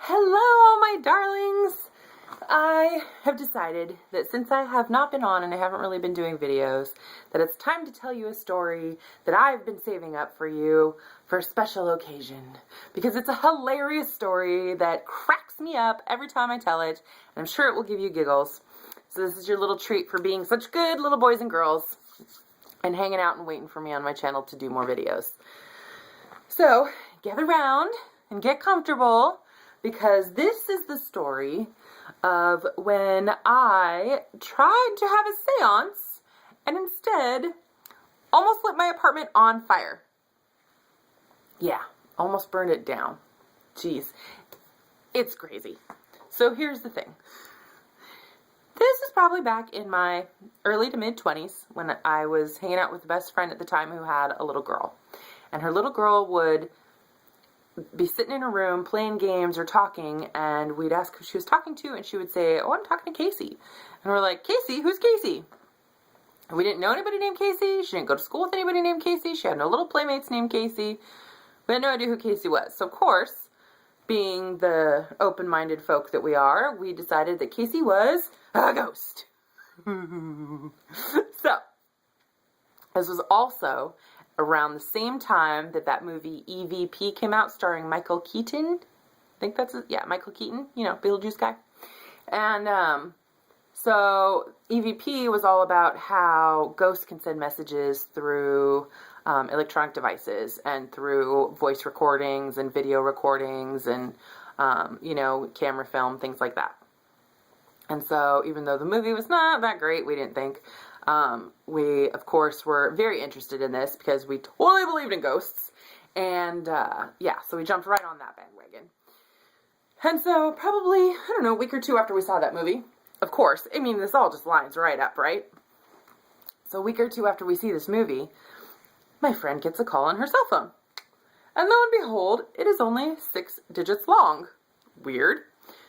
Hello, all my darlings! I have decided that since I have not been on and I haven't really been doing videos, that it's time to tell you a story that I've been saving up for you for a special occasion. Because it's a hilarious story that cracks me up every time I tell it, and I'm sure it will give you giggles. So this is your little treat for being such good little boys and girls and hanging out and waiting for me on my channel to do more videos. So, gather around and get comfortable, because this is the story of when I tried to have a seance and instead almost lit my apartment on fire. Yeah, almost burned it down. Jeez, it's crazy. So here's the thing. This is probably back in my early to mid-20s when I was hanging out with the best friend at the time who had a little girl. And her little girl would be sitting in her room playing games or talking, and we'd ask who she was talking to, and she would say, "Oh, I'm talking to Casey." And we're like, "Casey? Who's Casey?" And we didn't know anybody named Casey. She didn't go to school with anybody named Casey. She had no little playmates named Casey. We had no idea who Casey was. So, of course, being the open-minded folk that we are, we decided that Casey was a ghost. So, this was also around the same time that movie EVP came out, starring Michael Keaton. I think that's it. Yeah, Michael Keaton, you know, Beetlejuice guy. And so EVP was all about how ghosts can send messages through electronic devices and through voice recordings and video recordings and, you know, camera film, things like that. And so even though the movie was not that great, we didn't think, we, of course, were very interested in this because we totally believed in ghosts. And, yeah, so we jumped right on that bandwagon. And so probably, I don't know, a week or two after we saw that movie, of course, I mean, this all just lines right up, right? So a week or two after we see this movie, my friend gets a call on her cell phone. And lo and behold, it is only 6 digits long. Weird.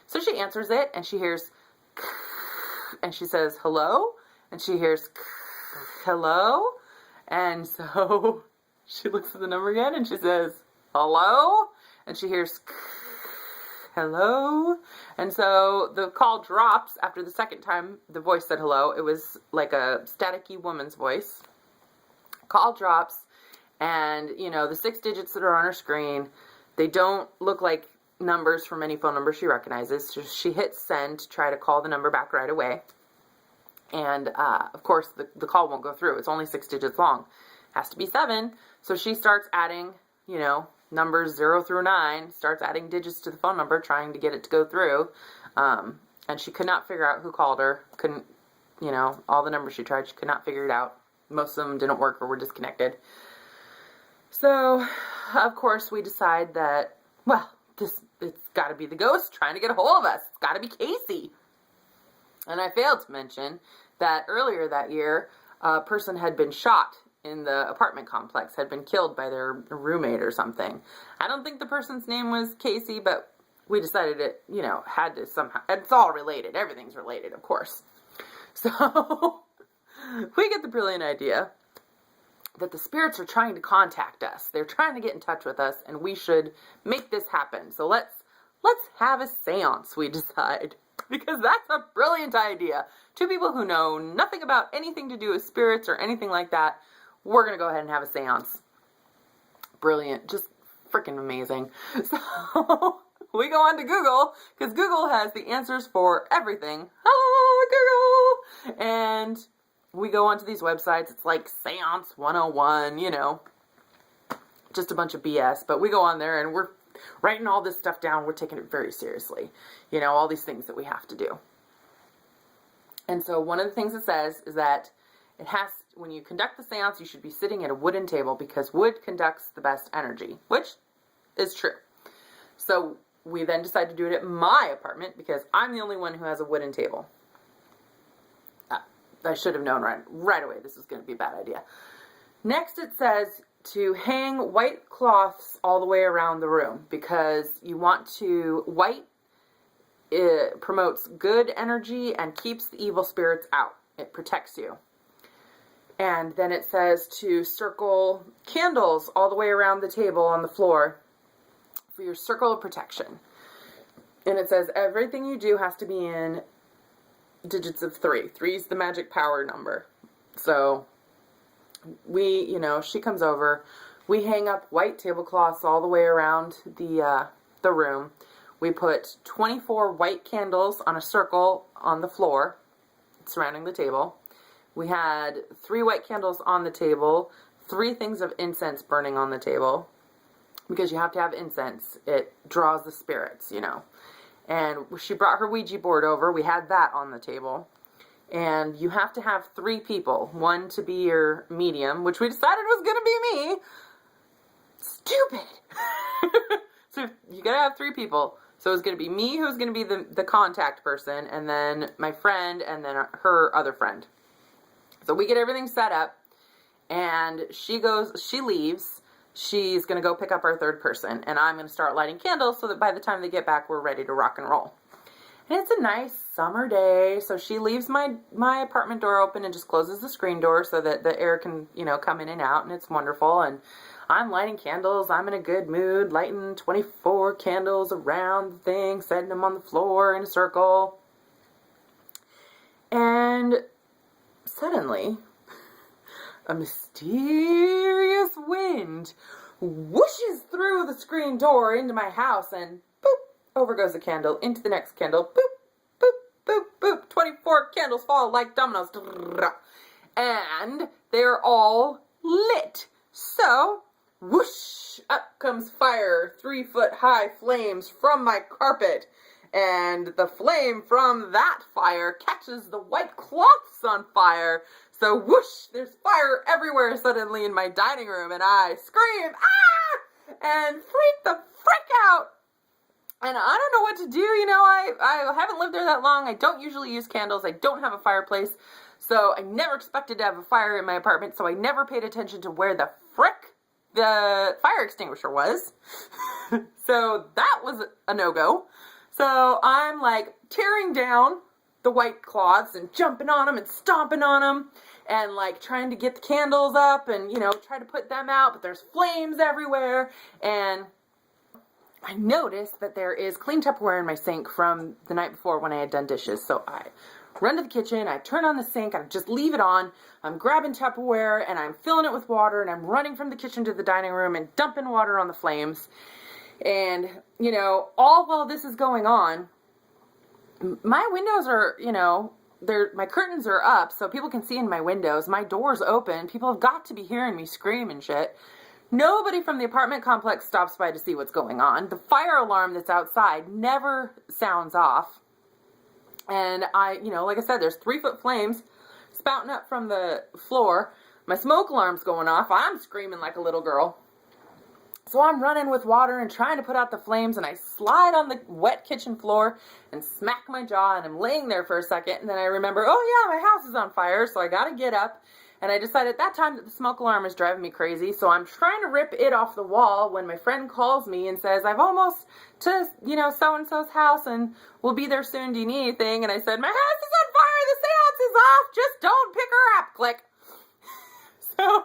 So she answers it, and she hears, and she says, "Hello?" And she hears, "Hello?" And so she looks at the number again and she says, "Hello?" And she hears, "Hello?" And so the call drops after the second time the voice said hello. It was like a staticky woman's voice. Call drops, and you know, the 6 digits that are on her screen, they don't look like numbers from any phone number she recognizes. So she hits send to try to call the number back right away. And, of course, the call won't go through. It's only 6 digits long. Has to be 7. So she starts adding, you know, numbers 0 through 9, starts adding digits to the phone number, trying to get it to go through. And she could not figure out who called her. Couldn't, you know, all the numbers she tried, she could not figure it out. Most of them didn't work or were disconnected. So, of course, we decide that, well, it's got to be the ghost trying to get a hold of us. It's got to be Casey. And I failed to mention that earlier that year, a person had been shot in the apartment complex, had been killed by their roommate or something. I don't think the person's name was Casey, but we decided it, you know, had to somehow, it's all related. Everything's related, of course. So, we get the brilliant idea that the spirits are trying to contact us. They're trying to get in touch with us, and we should make this happen. So let's have a seance, we decide. Because that's a brilliant idea. 2 people who know nothing about anything to do with spirits or anything like that, we're going to go ahead and have a seance. Brilliant. Just freaking amazing. So, we go on to Google, because Google has the answers for everything. Oh, Google! And we go onto these websites. It's like Seance 101, you know. Just a bunch of BS. But we go on there and we're writing all this stuff down. We're taking it very seriously. You know, all these things that we have to do. And so one of the things it says is that it has, when you conduct the seance, you should be sitting at a wooden table because wood conducts the best energy, which is true. So we then decide to do it at my apartment because I'm the only one who has a wooden table. I should have known right away this was going to be a bad idea. Next it says to hang white cloths all the way around the room because you want to, white, it promotes good energy and keeps the evil spirits out. It protects you. And then it says to circle candles all the way around the table on the floor for your circle of protection. And it says everything you do has to be in digits of 3. 3 is the magic power number. So she comes over. We hang up white tablecloths all the way around the room. We put 24 white candles on a circle on the floor surrounding the table. We had 3 white candles on the table, 3 things of incense burning on the table, because you have to have incense. It draws the spirits, And she brought her Ouija board over. We had that on the table. And you have to have 3 people. 1 to be your medium, which we decided was going to be me. Stupid. So you got to have 3 people. So it's going to be me, who's going to be the contact person, and then my friend, and then her other friend. So we get everything set up, and she leaves. She's going to go pick up our 3rd person, and I'm going to start lighting candles so that by the time they get back, we're ready to rock and roll. And it's a nice summer day, so she leaves my apartment door open and just closes the screen door so that the air can, come in and out, and it's wonderful. And I'm lighting candles. I'm in a good mood, lighting 24 candles around the thing, setting them on the floor in a circle. And suddenly, a mysterious wind whooshes through the screen door into my house, and boop, over goes the candle, into the next candle, boop, boop, boop, boop. 24 candles fall like dominoes. And they're all lit. So, whoosh, up comes fire, 3-foot-high flames from my carpet. And the flame from that fire catches the white cloths on fire. So whoosh, there's fire everywhere suddenly in my dining room, and I scream, ah! And freak the frick out. And I don't know what to do, I haven't lived there that long. I don't usually use candles. I don't have a fireplace. So I never expected to have a fire in my apartment, so I never paid attention to where the frick the fire extinguisher was. So that was a no-go. So I'm like tearing down the white cloths and jumping on them and stomping on them and like trying to get the candles up and, try to put them out, but there's flames everywhere. And I noticed that there is clean Tupperware in my sink from the night before when I had done dishes. So I run to the kitchen, I turn on the sink, I just leave it on, I'm grabbing Tupperware and I'm filling it with water and I'm running from the kitchen to the dining room and dumping water on the flames. And, all while this is going on, my windows are, my curtains are up so people can see in my windows. My door's open. People have got to be hearing me scream and shit. Nobody from the apartment complex stops by to see what's going on. The fire alarm that's outside never sounds off. And like I said, there's 3-foot flames spouting up from the floor. My smoke alarm's going off. I'm screaming like a little girl. So I'm running with water and trying to put out the flames, and I slide on the wet kitchen floor and smack my jaw, and I'm laying there for a second, and then I remember, oh yeah, my house is on fire, so I gotta get up. And I decided at that time that the smoke alarm is driving me crazy, so I'm trying to rip it off the wall when my friend calls me and says, I've almost to, so-and-so's house, and we'll be there soon, do you need anything? And I said, my house is on fire, the seance is off, just don't pick her up, click. So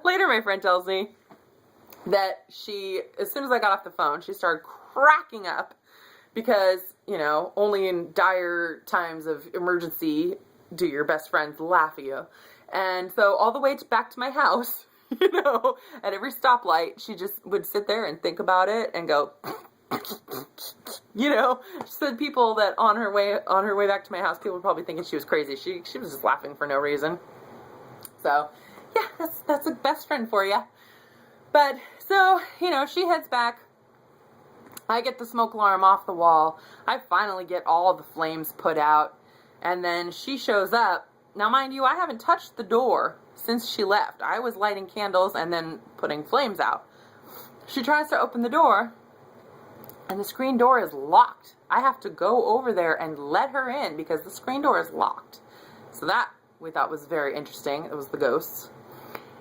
later my friend tells me that as soon as I got off the phone, she started cracking up because, only in dire times of emergency do your best friends laugh at you. And so all the way back to my house, at every stoplight, she just would sit there and think about it and go, she said people that on her way back to my house, people were probably thinking she was crazy. She was just laughing for no reason. So, yeah, that's a best friend for you. But, so, she heads back. I get the smoke alarm off the wall. I finally get all the flames put out. And then she shows up. Now, mind you, I haven't touched the door since she left. I was lighting candles and then putting flames out. She tries to open the door, and the screen door is locked. I have to go over there and let her in because the screen door is locked. So that we thought was very interesting. It was the ghosts.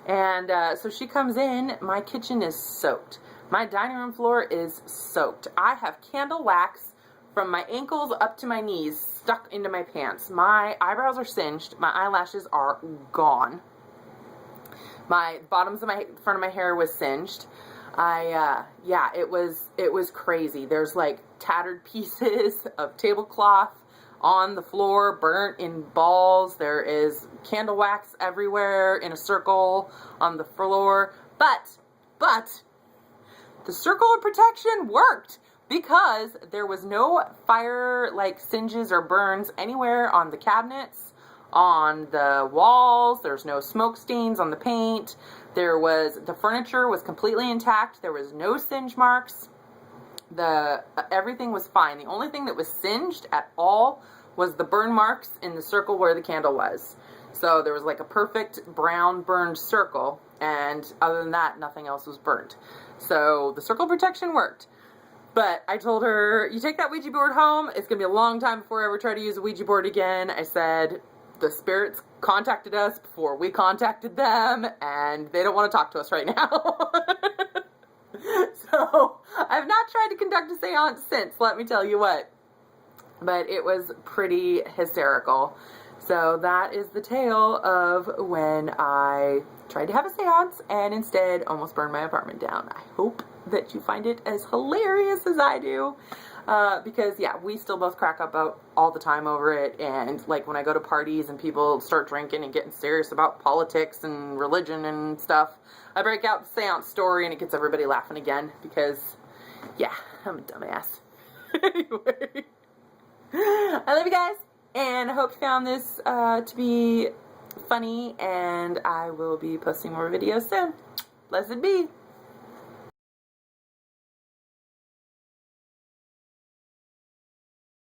And so she comes in. My kitchen is soaked. My dining room floor is soaked. I have candle wax from my ankles up to my knees stuck into my pants. My eyebrows are singed. My eyelashes are gone. My bottoms of my front of my hair was singed. Yeah, it was crazy. There's like tattered pieces of tablecloth on the floor, burnt in balls. There is candle wax everywhere in a circle on the floor. But the circle of protection worked because there was no fire like singes or burns anywhere on the cabinets, on the walls. There's no smoke stains on the paint. The furniture was completely intact. There was no singe marks. Everything was fine. The only thing that was singed at all was the burn marks in the circle where the candle was. So there was like a perfect brown burned circle, and other than that, nothing else was burnt. So the circle protection worked. But I told her, you take that Ouija board home, it's going to be a long time before I ever try to use a Ouija board again. I said, the spirits contacted us before we contacted them, and they don't want to talk to us right now. So, I've not tried to conduct a seance since, let me tell you what. But it was pretty hysterical. So that is the tale of when I tried to have a seance and instead almost burned my apartment down. I hope that you find it as hilarious as I do. Because, yeah, we still both crack up about all the time over it. And, like, when I go to parties and people start drinking and getting serious about politics and religion and stuff, I break out the seance story and it gets everybody laughing again. Because, yeah, I'm a dumbass. Anyway, I love you guys. And I hope you found this to be funny. And I will be posting more videos soon. Blessed be.